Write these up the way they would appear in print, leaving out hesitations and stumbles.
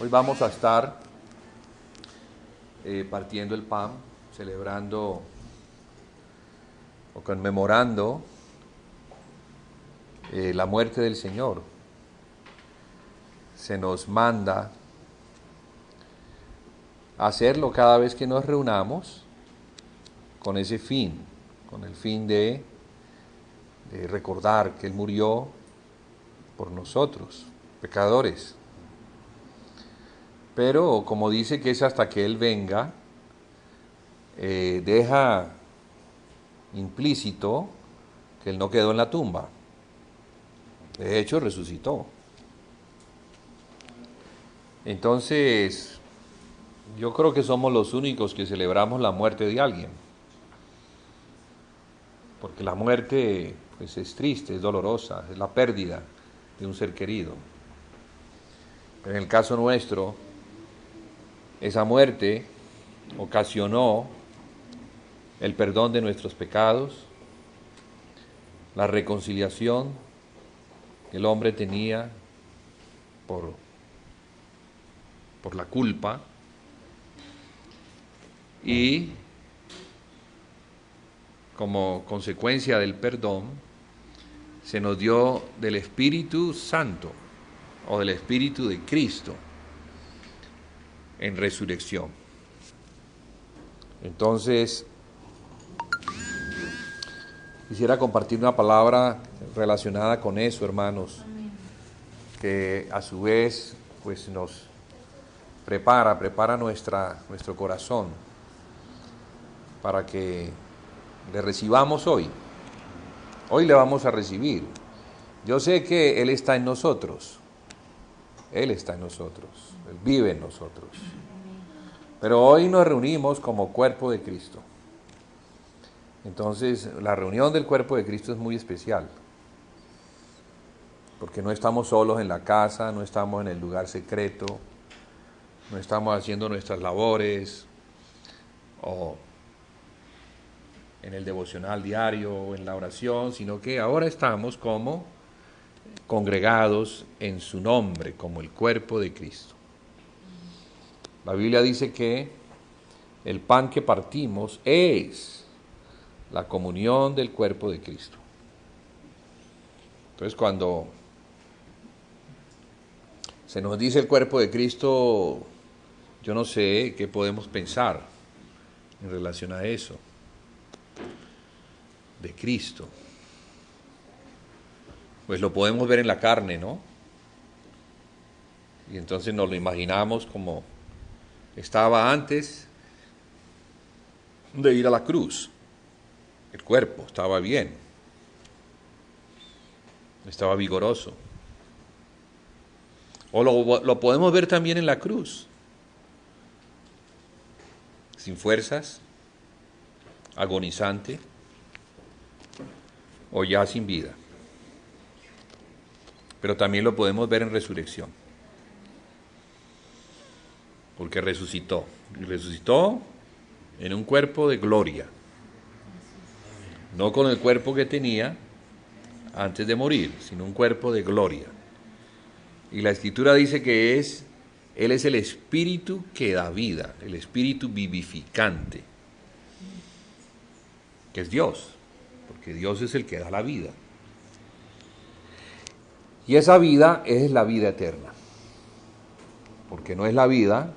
Hoy vamos a estar partiendo el pan, celebrando o conmemorando la muerte del Señor. Se nos manda a hacerlo cada vez que nos reunamos con ese fin, con el fin de recordar que Él murió por nosotros, pecadores. Pero como dice que es hasta que Él venga, deja implícito que Él no quedó en la tumba. De hecho, resucitó. Entonces, yo creo que somos los únicos que celebramos la muerte de alguien. Porque la muerte pues, es triste, es dolorosa, es la pérdida de un ser querido. En el caso nuestro, esa muerte ocasionó el perdón de nuestros pecados, la reconciliación que el hombre tenía por la culpa y como consecuencia del perdón se nos dio del Espíritu Santo o del Espíritu de Cristo en resurrección. Entonces, quisiera compartir una palabra relacionada con eso, hermanos, que a su vez pues nos prepara nuestro corazón para que le recibamos hoy. Hoy le vamos a recibir. Yo sé que Él está en nosotros. Él está en nosotros. Él vive en nosotros. Pero hoy nos reunimos como cuerpo de Cristo. Entonces, la reunión del cuerpo de Cristo es muy especial. Porque no estamos solos en la casa, no estamos en el lugar secreto, no estamos haciendo nuestras labores o en el devocional diario o en la oración, sino que ahora estamos como congregados en su nombre, como el cuerpo de Cristo. La Biblia dice que el pan que partimos es la comunión del cuerpo de Cristo. Entonces, cuando se nos dice el cuerpo de Cristo, yo no sé qué podemos pensar en relación a eso, de Cristo. Pues lo podemos ver en la carne, ¿no? Y entonces nos lo imaginamos como estaba antes de ir a la cruz. El cuerpo estaba bien, estaba vigoroso. O lo podemos ver también en la cruz, sin fuerzas, agonizante o ya sin vida. Pero también lo podemos ver en resurrección, porque resucitó, y resucitó en un cuerpo de gloria, no con el cuerpo que tenía antes de morir, sino un cuerpo de gloria. Y la Escritura dice que Él es el Espíritu que da vida, el Espíritu vivificante, que es Dios, porque Dios es el que da la vida. Y esa vida es la vida eterna, porque no es la vida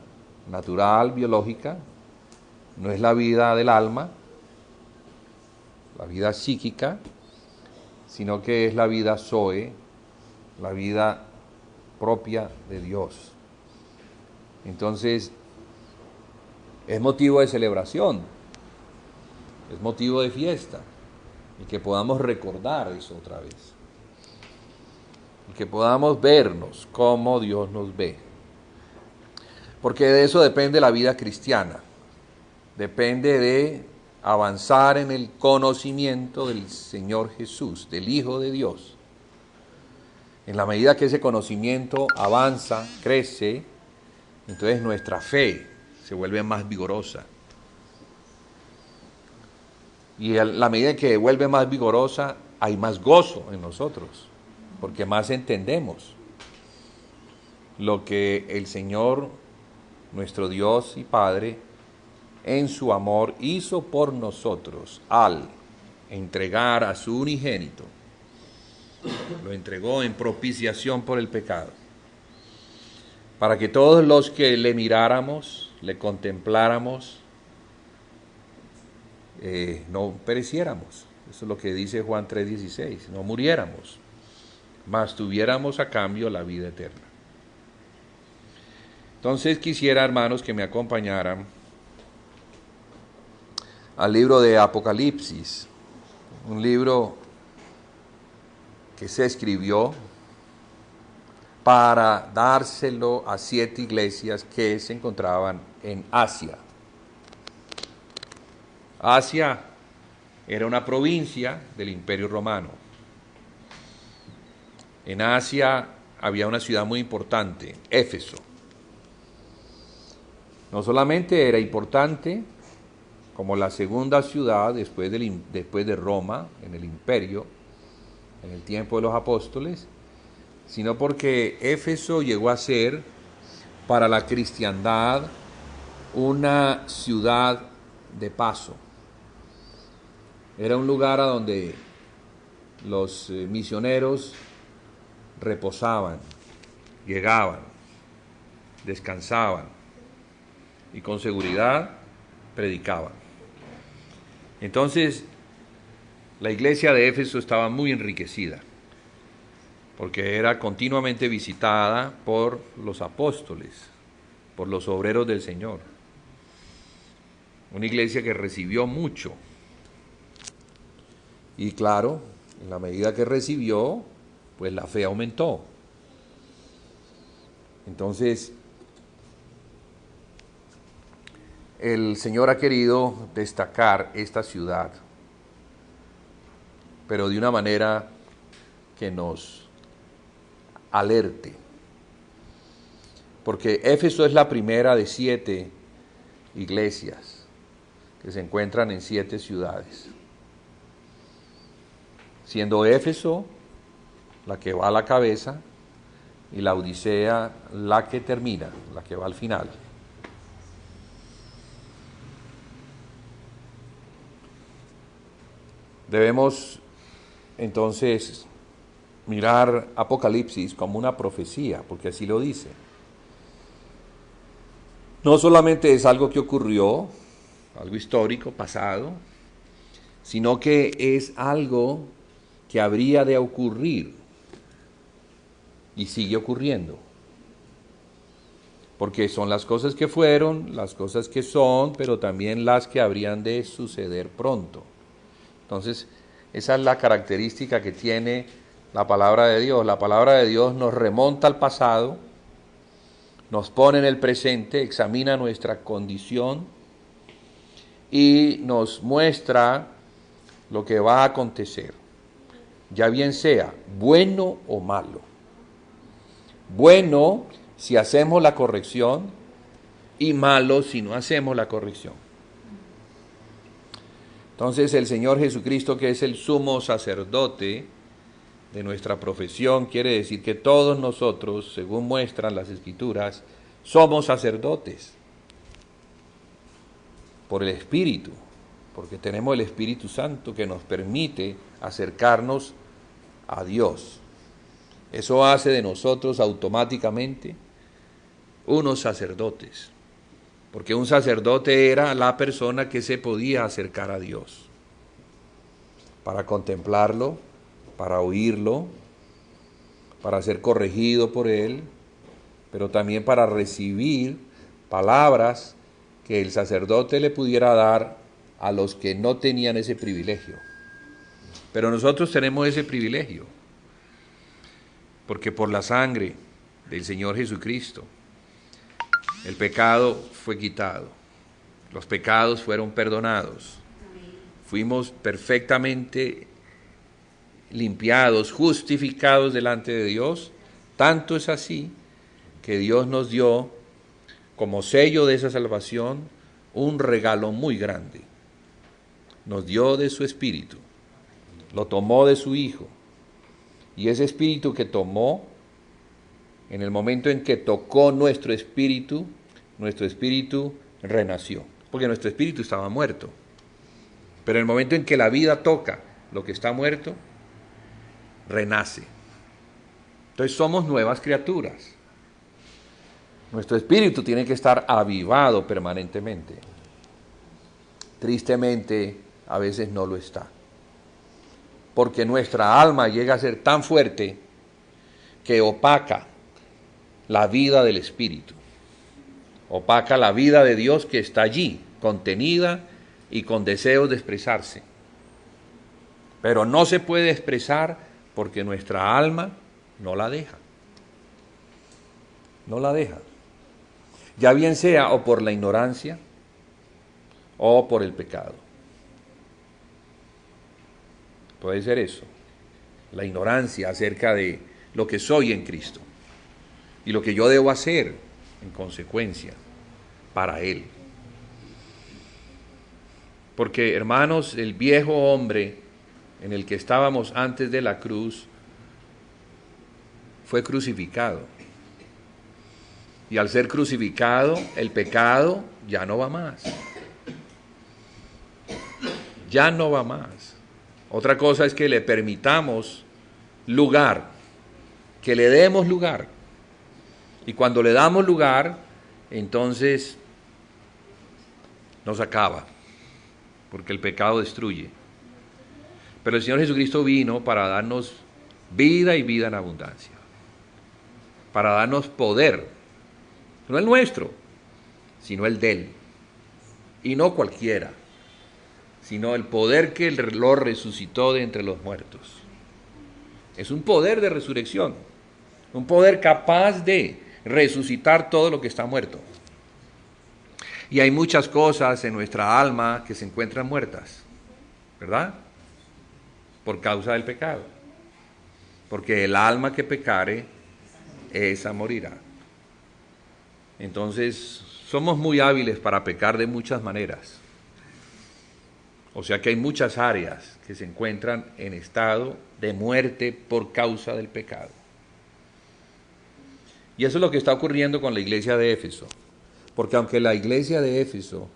natural, biológica, no es la vida del alma, la vida psíquica, sino que es la vida Zoe, la vida propia de Dios. Entonces, es motivo de celebración, es motivo de fiesta, y que podamos recordar eso otra vez, y que podamos vernos como Dios nos ve, porque de eso depende la vida cristiana, depende de avanzar en el conocimiento del Señor Jesús, del Hijo de Dios. En la medida que ese conocimiento avanza, crece, entonces nuestra fe se vuelve más vigorosa. Y a la medida que vuelve más vigorosa, hay más gozo en nosotros, porque más entendemos. lo que el Señor, nuestro Dios y Padre, en su amor hizo por nosotros al entregar a su unigénito. Lo entregó en propiciación por el pecado, para que todos los que le miráramos, le contempláramos, no pereciéramos. Eso es lo que dice Juan 3:16, no muriéramos, mas tuviéramos a cambio la vida eterna. Entonces quisiera, hermanos, que me acompañaran al libro de Apocalipsis, un libro que se escribió para dárselo a 7 iglesias que se encontraban en Asia. Asia era una provincia del Imperio Romano. En Asia había una ciudad muy importante, Éfeso. No solamente era importante como la segunda ciudad después de Roma en el imperio, en el tiempo de los apóstoles, sino porque Éfeso llegó a ser para la cristiandad una ciudad de paso. Era un lugar a donde los misioneros reposaban, llegaban, descansaban y con seguridad predicaban. Entonces, la iglesia de Éfeso estaba muy enriquecida, porque era continuamente visitada por los apóstoles, por los obreros del Señor. Una iglesia que recibió mucho. Y claro, en la medida que recibió, pues la fe aumentó. Entonces, el Señor ha querido destacar esta ciudad, pero de una manera que nos alerte. Porque Éfeso es la primera de 7 iglesias que se encuentran en 7 ciudades. Siendo Éfeso la que va a la cabeza y la Odisea la que termina, la que va al final. Debemos entonces mirar Apocalipsis como una profecía, porque así lo dice. No solamente es algo que ocurrió, algo histórico, pasado, sino que es algo que habría de ocurrir y sigue ocurriendo. Porque son las cosas que fueron, las cosas que son, pero también las que habrían de suceder pronto. Entonces, esa es la característica que tiene la palabra de Dios. La palabra de Dios nos remonta al pasado, nos pone en el presente, examina nuestra condición y nos muestra lo que va a acontecer, ya bien sea bueno o malo. Bueno si hacemos la corrección y malo si no hacemos la corrección. Entonces el Señor Jesucristo, que es el sumo sacerdote de nuestra profesión, quiere decir que todos nosotros, según muestran las Escrituras, somos sacerdotes por el Espíritu, porque tenemos el Espíritu Santo que nos permite acercarnos a Dios. Eso hace de nosotros automáticamente unos sacerdotes, porque un sacerdote era la persona que se podía acercar a Dios para contemplarlo, para oírlo, para ser corregido por Él, pero también para recibir palabras que el sacerdote le pudiera dar a los que no tenían ese privilegio. Pero nosotros tenemos ese privilegio, porque por la sangre del Señor Jesucristo, el pecado fue quitado, los pecados fueron perdonados, fuimos perfectamente limpiados, justificados delante de Dios. Tanto es así que Dios nos dio como sello de esa salvación un regalo muy grande. Nos dio de su Espíritu, lo tomó de su Hijo, y ese Espíritu que tomó En el momento en que tocó nuestro espíritu renació, porque nuestro espíritu estaba muerto. Pero en el momento en que la vida toca lo que está muerto, renace. Entonces somos nuevas criaturas. Nuestro espíritu tiene que estar avivado permanentemente. Tristemente, a veces no lo está. Porque nuestra alma llega a ser tan fuerte que opaca la vida del espíritu. Opaca la vida de Dios que está allí, contenida y con deseos de expresarse. Pero no se puede expresar porque nuestra alma no la deja. No la deja. Ya bien sea o por la ignorancia o por el pecado. Puede ser eso, la ignorancia acerca de lo que soy en Cristo y lo que yo debo hacer en consecuencia para Él. Porque, hermanos, el viejo hombre en el que estábamos antes de la cruz fue crucificado. Y al ser crucificado, el pecado ya no va más. Ya no va más. Otra cosa es que le permitamos lugar, que le demos lugar. Y cuando le damos lugar, entonces nos acaba, porque el pecado destruye. Pero el Señor Jesucristo vino para darnos vida y vida en abundancia, para darnos poder, no el nuestro, sino el de Él, y no cualquiera, sino el poder que lo resucitó de entre los muertos. Es un poder de resurrección, un poder capaz de resucitar todo lo que está muerto. Y hay muchas cosas en nuestra alma que se encuentran muertas, ¿verdad? Por causa del pecado. Porque el alma que pecare, esa morirá. Entonces, somos muy hábiles para pecar de muchas maneras. O sea que hay muchas áreas que se encuentran en estado de muerte por causa del pecado. Y eso es lo que está ocurriendo con la iglesia de Éfeso. Porque aunque la iglesia de Éfeso,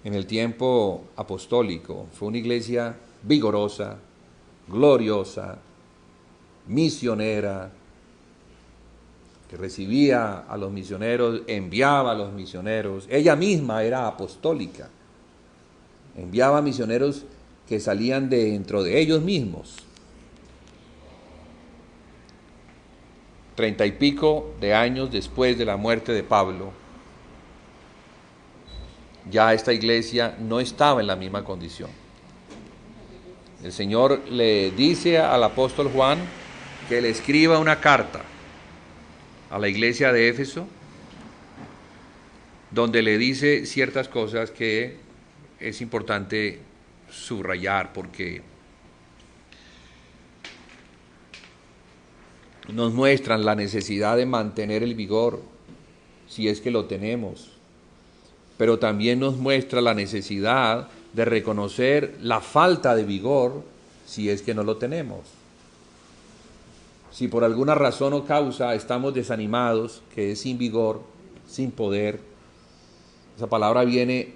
en el tiempo apostólico, fue una iglesia vigorosa, gloriosa, misionera, que recibía a los misioneros, enviaba a los misioneros, ella misma era apostólica, enviaba misioneros que salían de dentro de ellos mismos. 30 y pico de años después de la muerte de Pablo, ya esta iglesia no estaba en la misma condición. El Señor le dice al apóstol Juan que le escriba una carta a la iglesia de Éfeso, donde le dice ciertas cosas que es importante subrayar, porque nos muestran la necesidad de mantener el vigor, si es que lo tenemos, pero también nos muestra la necesidad de reconocer la falta de vigor, si es que no lo tenemos. Si por alguna razón o causa estamos desanimados, que es sin vigor, sin poder, esa palabra viene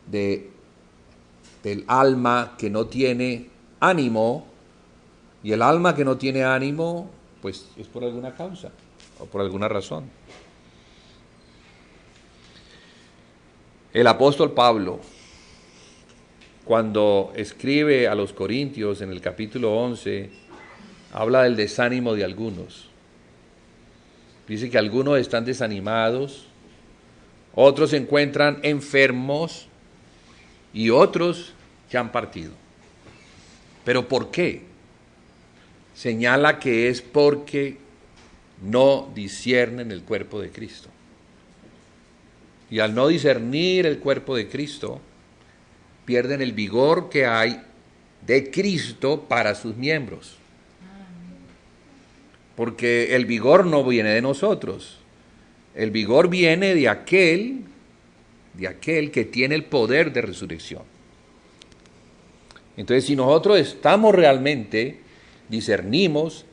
del alma que no tiene ánimo, y el alma que no tiene ánimo, pues es por alguna causa o por alguna razón. El apóstol Pablo, cuando escribe a los Corintios en el capítulo 11, habla del desánimo de algunos. Dice que algunos están desanimados, otros se encuentran enfermos y otros que han partido. ¿Pero por qué? Señala que es porque no disciernen el cuerpo de Cristo. Y al no discernir el cuerpo de Cristo, pierden el vigor que hay de Cristo para sus miembros. Porque el vigor no viene de nosotros. El vigor viene de aquel que tiene el poder de resurrección. Entonces, si nosotros estamos realmente, discernimos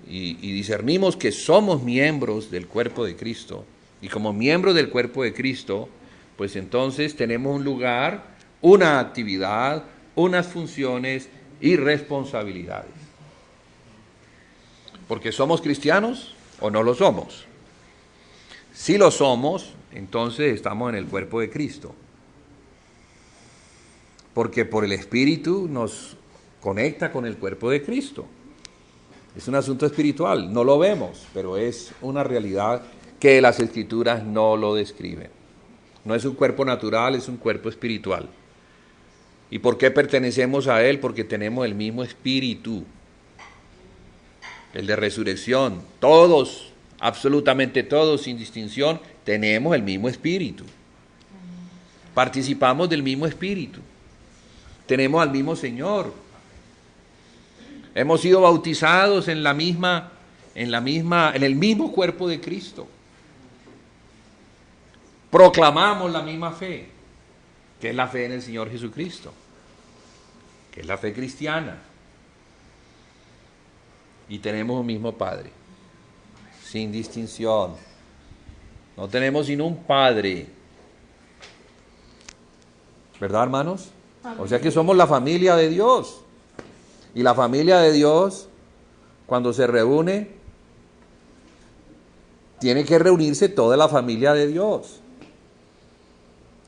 y discernimos que somos miembros del cuerpo de Cristo, y como miembros del cuerpo de Cristo, pues entonces tenemos un lugar, una actividad, unas funciones y responsabilidades. Porque somos cristianos o no lo somos. Si lo somos, entonces estamos en el cuerpo de Cristo. Porque por el Espíritu nos conecta con el cuerpo de Cristo. Es un asunto espiritual, no lo vemos, pero es una realidad que las Escrituras no lo describen. No es un cuerpo natural, es un cuerpo espiritual. ¿Y por qué pertenecemos a Él? Porque tenemos el mismo Espíritu, el de resurrección. Todos, absolutamente todos, sin distinción, tenemos el mismo Espíritu. Participamos del mismo Espíritu. Tenemos al mismo Señor. Hemos sido bautizados en el mismo cuerpo de Cristo. Proclamamos la misma fe, que es la fe en el Señor Jesucristo, que es la fe cristiana. Y tenemos un mismo Padre, sin distinción. No tenemos sino un Padre. ¿Verdad, hermanos? O sea que somos la familia de Dios. Y la familia de Dios, cuando se reúne, tiene que reunirse toda la familia de Dios.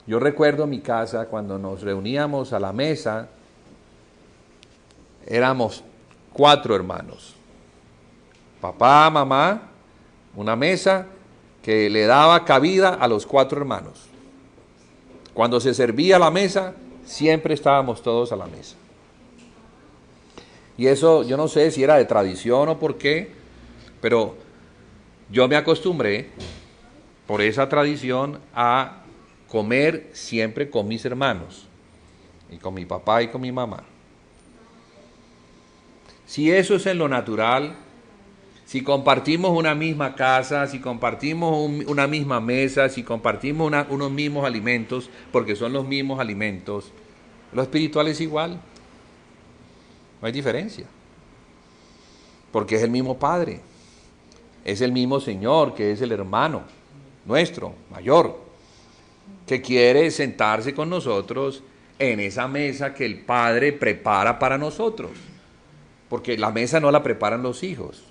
Yo recuerdo mi casa, cuando nos reuníamos a la mesa, éramos 4 hermanos. Papá, mamá, una mesa que le daba cabida a los 4 hermanos. Cuando se servía la mesa, siempre estábamos todos a la mesa. Y eso, yo no sé si era de tradición o por qué, pero yo me acostumbré, por esa tradición, a comer siempre con mis hermanos, y con mi papá y con mi mamá. Si eso es en lo natural, si compartimos una misma casa, si compartimos una misma mesa, si compartimos unos mismos alimentos, porque son los mismos alimentos, lo espiritual es igual. No hay diferencia, porque es el mismo Padre, es el mismo Señor, que es el hermano nuestro, mayor, que quiere sentarse con nosotros en esa mesa que el Padre prepara para nosotros, porque la mesa no la preparan los hijos,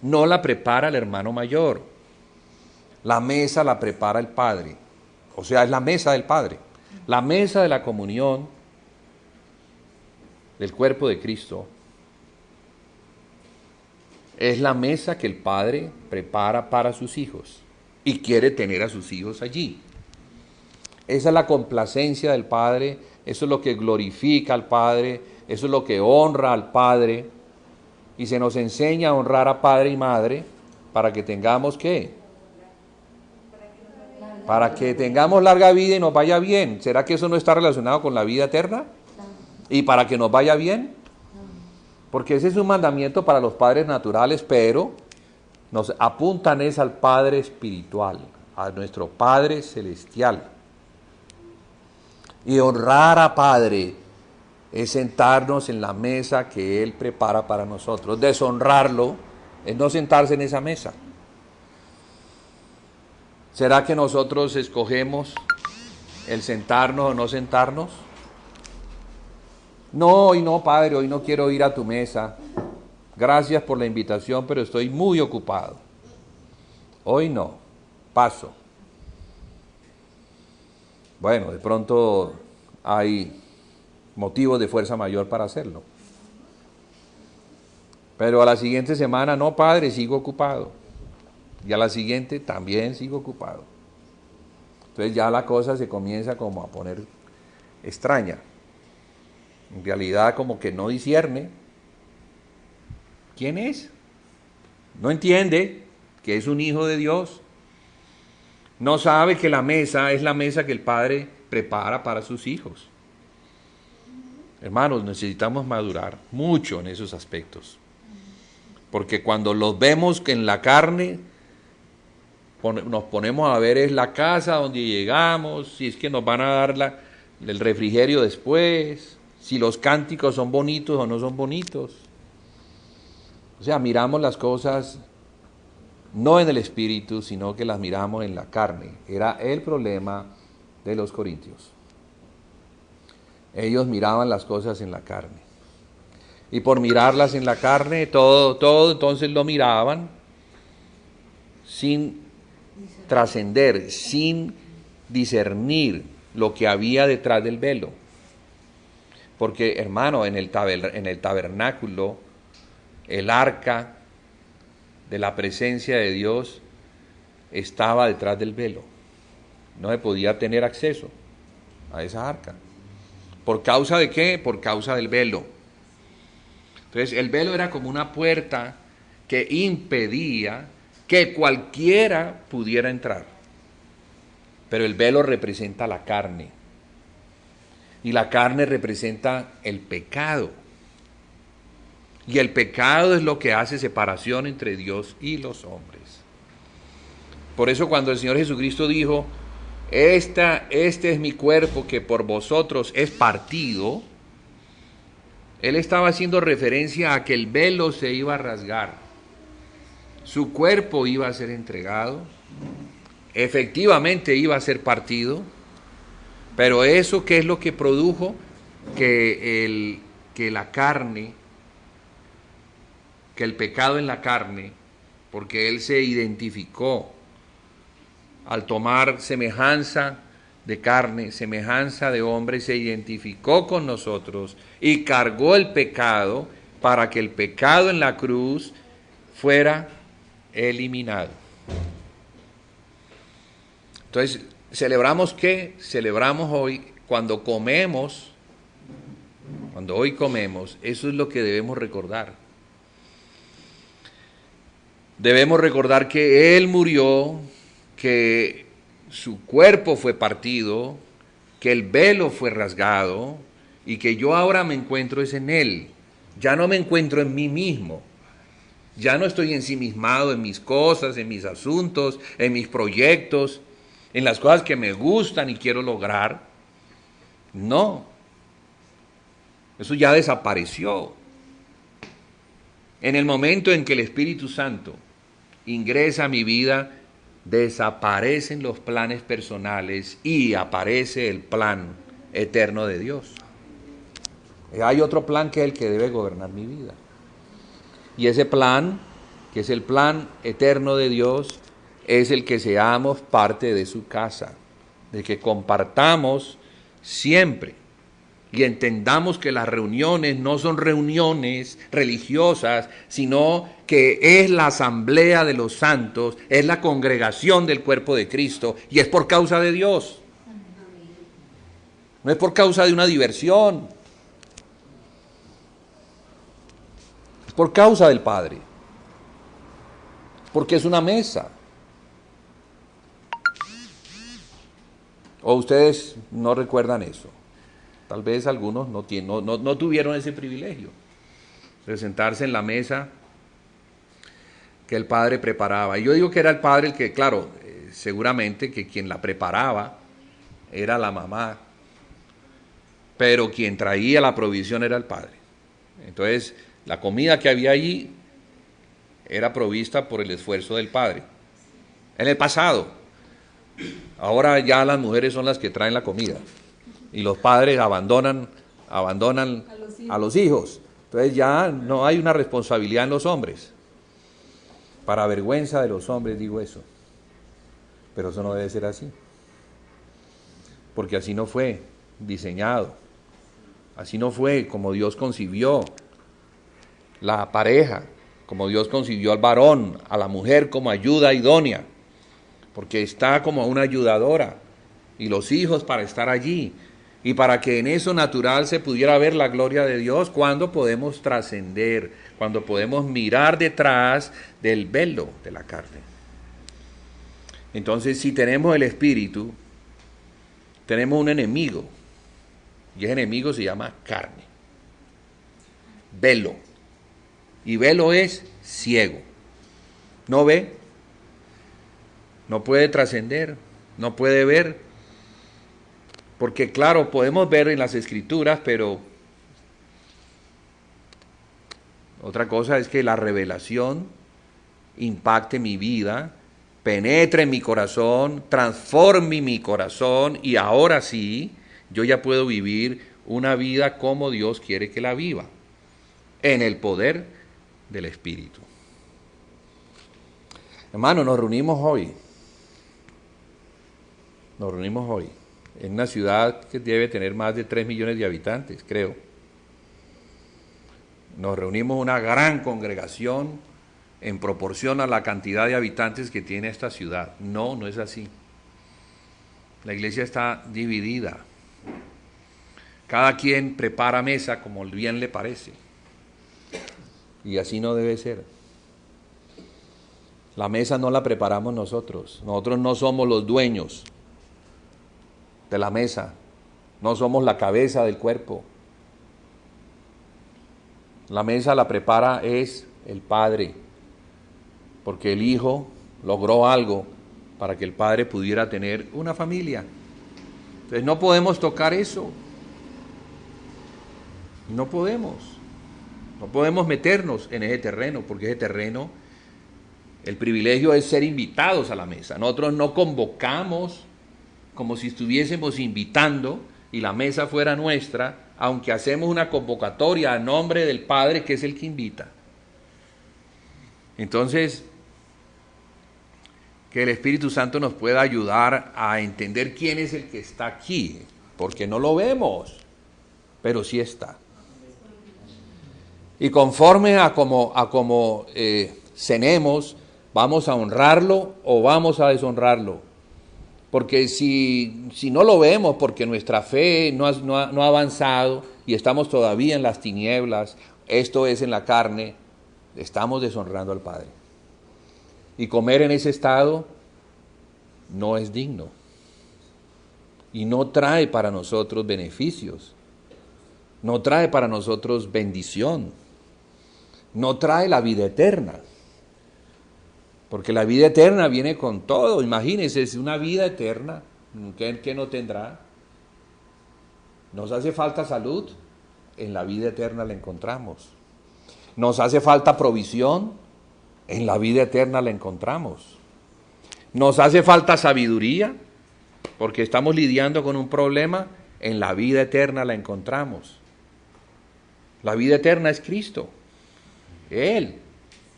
no la prepara el hermano mayor, la mesa la prepara el Padre, o sea, es la mesa del Padre, la mesa de la comunión del cuerpo de Cristo, es la mesa que el Padre prepara para sus hijos y quiere tener a sus hijos allí. Esa es la complacencia del Padre, eso es lo que glorifica al Padre, eso es lo que honra al Padre, y se nos enseña a honrar a Padre y Madre para que tengamos ¿qué? Para que tengamos larga vida y nos vaya bien. ¿Será que eso no está relacionado con la vida eterna? ¿Y para que nos vaya bien? Porque ese es un mandamiento para los padres naturales, pero nos apuntan es al Padre espiritual, a nuestro Padre celestial. Y honrar a Padre es sentarnos en la mesa que Él prepara para nosotros. Deshonrarlo es no sentarse en esa mesa. ¿Será que nosotros escogemos el sentarnos o no sentarnos? No, hoy no, Padre, hoy no quiero ir a tu mesa. Gracias por la invitación, pero estoy muy ocupado. Hoy no, paso. Bueno, de pronto hay motivos de fuerza mayor para hacerlo. Pero a la siguiente semana, no, Padre, sigo ocupado. Y a la siguiente también sigo ocupado. Entonces ya la cosa se comienza como a poner extraña. En realidad como que no discierne quién es. No entiende que es un hijo de Dios. No sabe que la mesa es la mesa que el Padre prepara para sus hijos. Hermanos, necesitamos madurar mucho en esos aspectos. Porque cuando los vemos en la carne, nos ponemos a ver es la casa donde llegamos, si es que nos van a dar el refrigerio después, si los cánticos son bonitos o no son bonitos. O sea, miramos las cosas no en el espíritu, sino que las miramos en la carne. Era el problema de los corintios. Ellos miraban las cosas en la carne. Y por mirarlas en la carne, todo entonces lo miraban sin trascender, sin discernir lo que había detrás del velo. Porque, hermano, en el tabernáculo, el arca de la presencia de Dios estaba detrás del velo. No se podía tener acceso a esa arca. ¿Por causa de qué? Por causa del velo. Entonces, el velo era como una puerta que impedía que cualquiera pudiera entrar. Pero el velo representa la carne. Y la carne representa el pecado. Y el pecado es lo que hace separación entre Dios y los hombres. Por eso cuando el Señor Jesucristo dijo, este es mi cuerpo que por vosotros es partido, Él estaba haciendo referencia a que el velo se iba a rasgar. Su cuerpo iba a ser entregado, efectivamente iba a ser partido, pero eso, ¿qué es lo que produjo? Que la carne, que el pecado en la carne, porque Él se identificó al tomar semejanza de carne, semejanza de hombre, se identificó con nosotros y cargó el pecado para que el pecado en la cruz fuera eliminado. Entonces, ¿celebramos qué? Celebramos hoy, cuando hoy comemos, eso es lo que debemos recordar. Debemos recordar que Él murió, que su cuerpo fue partido, que el velo fue rasgado y que yo ahora me encuentro es en Él. Ya no me encuentro en mí mismo. Ya no estoy ensimismado en mis cosas, en mis asuntos, en mis proyectos, en las cosas que me gustan y quiero lograr. No. Eso ya desapareció. En el momento en que el Espíritu Santo ingresa a mi vida, desaparecen los planes personales y aparece el plan eterno de Dios. Hay otro plan que es el que debe gobernar mi vida. Y ese plan, que es el plan eterno de Dios, es el que seamos parte de su casa, de que compartamos siempre y entendamos que las reuniones no son reuniones religiosas, sino que es la asamblea de los santos, es la congregación del cuerpo de Cristo y es por causa de Dios. No es por causa de una diversión, es por causa del Padre, porque es una mesa. ¿O ustedes no recuerdan eso? Tal vez algunos no tuvieron ese privilegio de sentarse en la mesa que el Padre preparaba. Y yo digo que era el Padre el que, claro, seguramente que quien la preparaba era la mamá, pero quien traía la provisión era el Padre. Entonces, la comida que había allí era provista por el esfuerzo del Padre. En el pasado, ahora ya las mujeres son las que traen la comida. Y los padres abandonan a los hijos. Entonces ya no hay una responsabilidad en los hombres. Para vergüenza de los hombres digo eso. Pero eso no debe ser así. Porque así no fue diseñado. Así no fue como Dios concibió la pareja, como Dios concibió al varón, a la mujer como ayuda idónea. Porque está como una ayudadora. Y los hijos para estar allí. Y para que en eso natural se pudiera ver la gloria de Dios, cuando podemos trascender, cuando podemos mirar detrás del velo de la carne. Entonces, si tenemos el Espíritu, tenemos un enemigo, y ese enemigo se llama carne. Velo. Y velo es ciego. No ve, no puede trascender, no puede ver. Porque claro, podemos ver en las Escrituras, pero Otra cosa es que la revelación impacte mi vida, penetre en mi corazón, transforme mi corazón y ahora sí, yo ya puedo vivir una vida como Dios quiere que la viva, en el poder del Espíritu. Hermano, nos reunimos hoy en una ciudad que debe tener más de 3 millones de habitantes, creo. Nos reunimos una gran congregación en proporción a la cantidad de habitantes que tiene esta ciudad. No, no es así. La iglesia está dividida. Cada quien prepara mesa como bien le parece. Y así no debe ser. La mesa no la preparamos nosotros. Nosotros no somos los dueños de la mesa. No somos la cabeza del cuerpo. La mesa la prepara es el Padre, porque el Hijo logró algo para que el Padre pudiera tener una familia. Entonces no podemos tocar eso. No podemos meternos en ese terreno, porque ese terreno, el privilegio es ser invitados a la mesa. Nosotros no convocamos como si estuviésemos invitando y la mesa fuera nuestra, aunque hacemos una convocatoria a nombre del Padre, que es el que invita. Entonces, que el Espíritu Santo nos pueda ayudar a entender quién es el que está aquí, porque no lo vemos, pero sí está. Y conforme a como cenemos, ¿vamos a honrarlo o vamos a deshonrarlo? Porque si no lo vemos, porque nuestra fe no ha avanzado y estamos todavía en las tinieblas, esto es en la carne, estamos deshonrando al Padre. Y comer en ese estado no es digno. Y no trae para nosotros beneficios. No trae para nosotros bendición. No trae la vida eterna. Porque la vida eterna viene con todo. Imagínense, es una vida eterna. ¿Qué no tendrá? ¿Nos hace falta salud? En la vida eterna la encontramos. ¿Nos hace falta provisión? En la vida eterna la encontramos. ¿Nos hace falta sabiduría? Porque estamos lidiando con un problema. En la vida eterna la encontramos. La vida eterna es Cristo. Él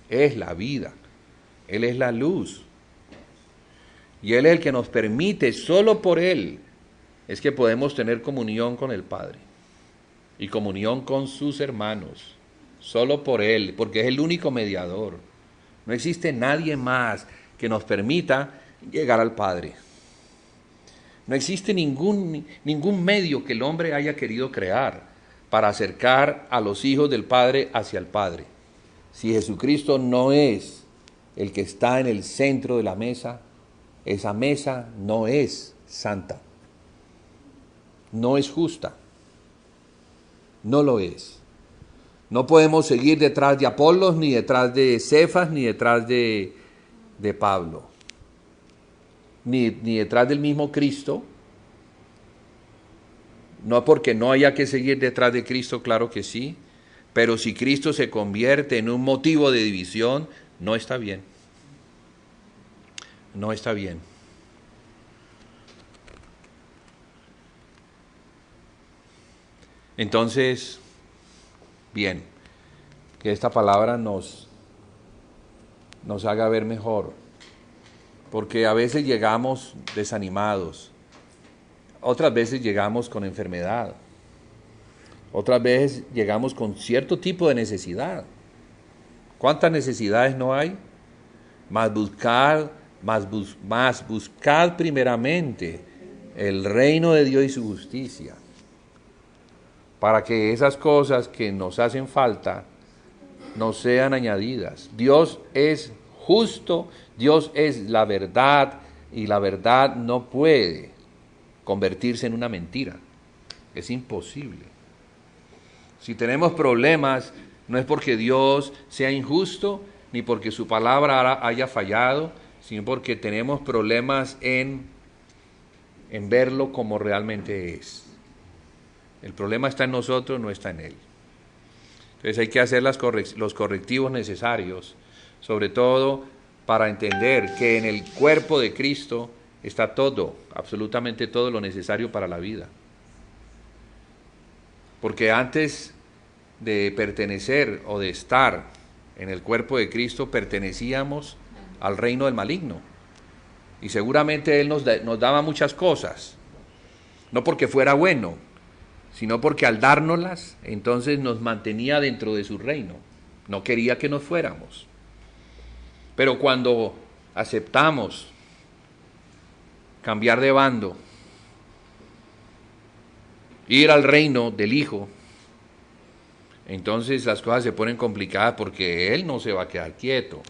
es la vida. Él es la luz. Y Él es el que nos permite, solo por Él, es que podemos tener comunión con el Padre. Y comunión con sus hermanos. Solo por Él, porque es el único mediador. No existe nadie más que nos permita llegar al Padre. No existe ningún medio que el hombre haya querido crear para acercar a los hijos del Padre hacia el Padre. Si Jesucristo no es el que está en el centro de la mesa, esa mesa no es santa, no es justa, no lo es. No podemos seguir detrás de Apolos, ni detrás de Cefas, ni detrás de Pablo, ni detrás del mismo Cristo. No porque no haya que seguir detrás de Cristo, claro que sí, pero si Cristo se convierte en un motivo de división, no está bien. No está bien. Entonces, bien, que esta palabra nos haga ver mejor, porque a veces llegamos desanimados, otras veces llegamos con enfermedad, otras veces llegamos con cierto tipo de necesidad. ¿Cuántas necesidades no hay? Mas buscad primeramente el reino de Dios y su justicia, para que esas cosas que nos hacen falta nos sean añadidas. Dios es justo, Dios es la verdad, y la verdad no puede convertirse en una mentira. Es imposible. Si tenemos problemas, no es porque Dios sea injusto, ni porque su palabra haya fallado, sino porque tenemos problemas en verlo como realmente es. El problema está en nosotros, no está en Él. Entonces hay que hacer los correctivos necesarios, sobre todo para entender que en el cuerpo de Cristo está todo, absolutamente todo lo necesario para la vida. Porque antes de pertenecer o de estar en el cuerpo de Cristo, pertenecíamos al reino del maligno. Y seguramente Él nos daba muchas cosas, no porque fuera bueno, sino porque al dárnoslas, entonces nos mantenía dentro de su reino. No quería que nos fuéramos. Pero cuando aceptamos cambiar de bando, ir al reino del Hijo, entonces las cosas se ponen complicadas porque Él no se va a quedar quieto.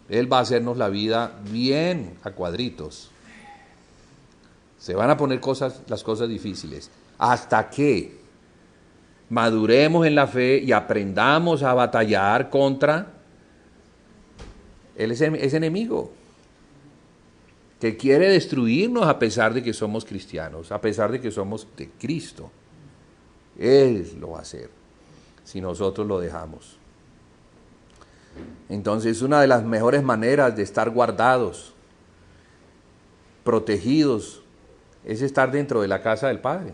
Él va a hacernos la vida bien a cuadritos. Se van a poner las cosas difíciles hasta que maduremos en la fe y aprendamos a batallar contra ese enemigo que quiere destruirnos a pesar de que somos cristianos, a pesar de que somos de Cristo. Él lo va a hacer si nosotros lo dejamos. Entonces, una de las mejores maneras de estar guardados, protegidos, es estar dentro de la casa del Padre.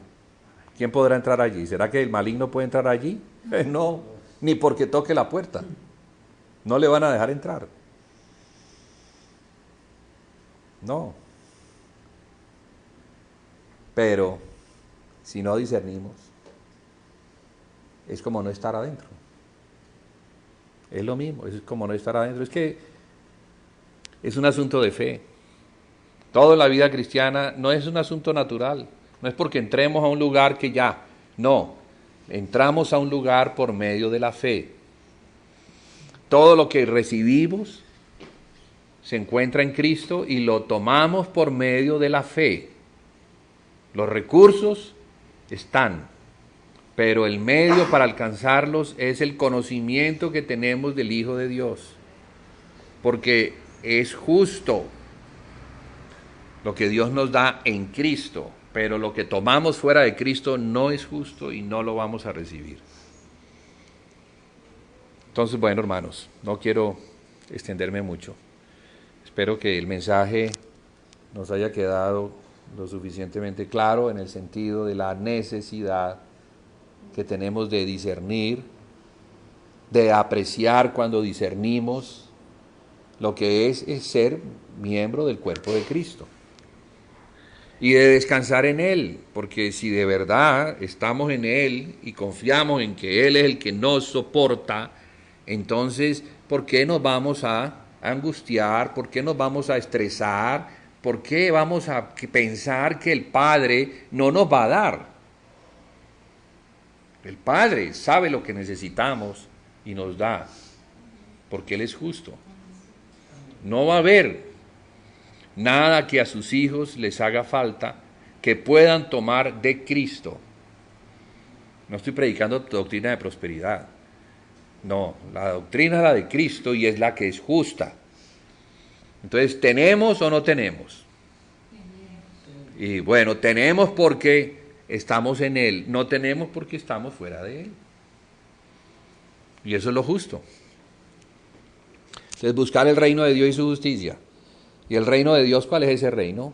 ¿Quién podrá entrar allí? ¿Será que el maligno puede entrar allí? No, ni porque toque la puerta. No le van a dejar entrar. No. Pero si no discernimos, es como no estar adentro. Es lo mismo, es como no estar adentro. Es que es un asunto de fe. Toda la vida cristiana no es un asunto natural. No es porque entremos a un lugar que ya. No, entramos a un lugar por medio de la fe. Todo lo que recibimos se encuentra en Cristo y lo tomamos por medio de la fe. Los recursos están, pero el medio para alcanzarlos es el conocimiento que tenemos del Hijo de Dios. Porque es justo lo que Dios nos da en Cristo, pero lo que tomamos fuera de Cristo no es justo y no lo vamos a recibir. Entonces, bueno, hermanos, no quiero extenderme mucho. Espero que el mensaje nos haya quedado lo suficientemente claro en el sentido de la necesidad que tenemos de discernir, de apreciar cuando discernimos lo que es ser miembro del cuerpo de Cristo. Y de descansar en Él, porque si de verdad estamos en Él y confiamos en que Él es el que nos soporta, entonces, ¿por qué nos vamos a angustiar? ¿Por qué nos vamos a estresar? ¿Por qué vamos a pensar que el Padre no nos va a dar? El Padre sabe lo que necesitamos y nos da, porque Él es justo. No va a haber nada que a sus hijos les haga falta que puedan tomar de Cristo. No estoy predicando doctrina de prosperidad. No, la doctrina es la de Cristo y es la que es justa. Entonces, ¿tenemos o no tenemos? Y bueno, tenemos porque estamos en Él, no tenemos porque estamos fuera de Él. Y eso es lo justo. Entonces, buscar el reino de Dios y su justicia. ¿Y el reino de Dios cuál es ese reino?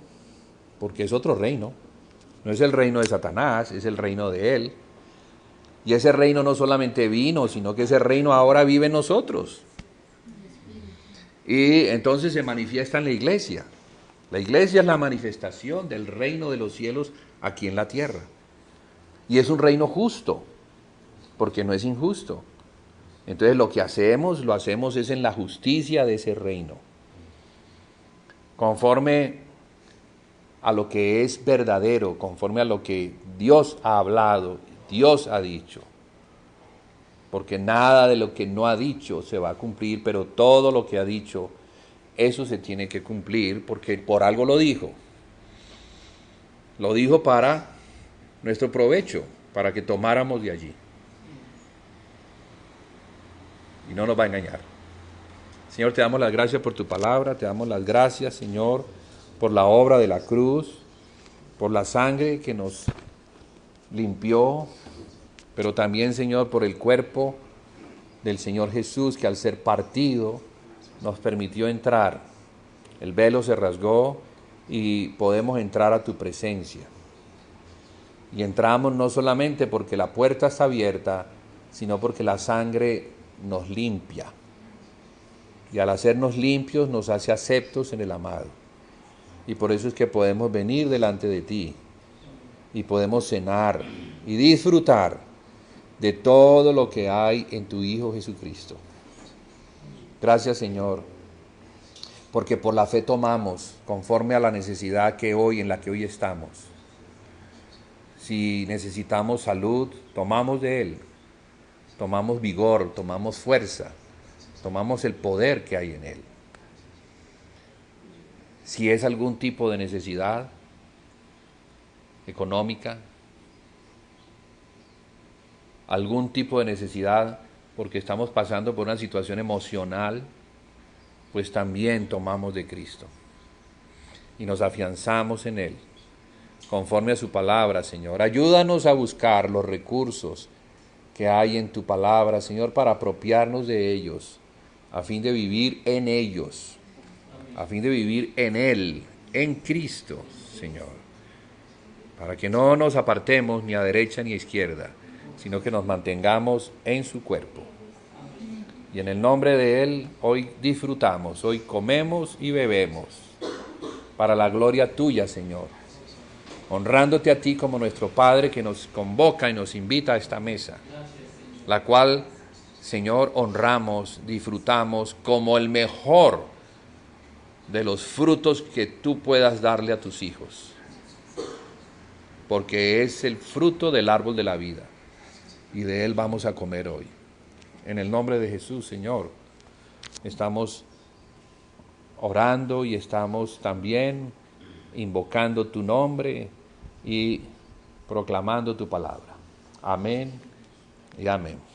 Porque es otro reino. No es el reino de Satanás, es el reino de Él. Y ese reino no solamente vino, sino que ese reino ahora vive en nosotros. Y entonces se manifiesta en la iglesia. La iglesia es la manifestación del reino de los cielos aquí en la tierra. Y es un reino justo, porque no es injusto. Entonces lo hacemos es en la justicia de ese reino. Conforme a lo que es verdadero, conforme a lo que Dios ha hablado, Dios ha dicho. Porque nada de lo que no ha dicho se va a cumplir, pero todo lo que ha dicho, eso se tiene que cumplir, porque por algo lo dijo. Lo dijo para nuestro provecho, para que tomáramos de allí. Y no nos va a engañar. Señor, te damos las gracias por tu palabra, te damos las gracias, Señor, por la obra de la cruz, por la sangre que nos limpió, pero también, Señor, por el cuerpo del Señor Jesús, que al ser partido nos permitió entrar. El velo se rasgó y podemos entrar a tu presencia. Y entramos no solamente porque la puerta está abierta, sino porque la sangre nos limpia. Y al hacernos limpios nos hace aceptos en el amado. Y por eso es que podemos venir delante de ti y podemos cenar y disfrutar de todo lo que hay en tu Hijo Jesucristo. Gracias, Señor, porque por la fe tomamos conforme a la necesidad en la que hoy estamos. Si necesitamos salud, tomamos de Él, tomamos vigor, tomamos fuerza, tomamos el poder que hay en Él. Si es algún tipo de necesidad económica, algún tipo de necesidad porque estamos pasando por una situación emocional, pues también tomamos de Cristo y nos afianzamos en Él, conforme a su palabra, Señor. Ayúdanos a buscar los recursos que hay en tu palabra, Señor, para apropiarnos de ellos, a fin de vivir en ellos, a fin de vivir en Él, en Cristo, Señor, para que no nos apartemos ni a derecha ni a izquierda, sino que nos mantengamos en su cuerpo. Y en el nombre de Él hoy disfrutamos, hoy comemos y bebemos, para la gloria tuya, Señor, honrándote a ti como nuestro Padre que nos convoca y nos invita a esta mesa, la cual, Señor, honramos, disfrutamos como el mejor de los frutos que tú puedas darle a tus hijos, porque es el fruto del árbol de la vida y de él vamos a comer hoy. En el nombre de Jesús, Señor, estamos orando y estamos también invocando tu nombre y proclamando tu palabra. Amén y amén.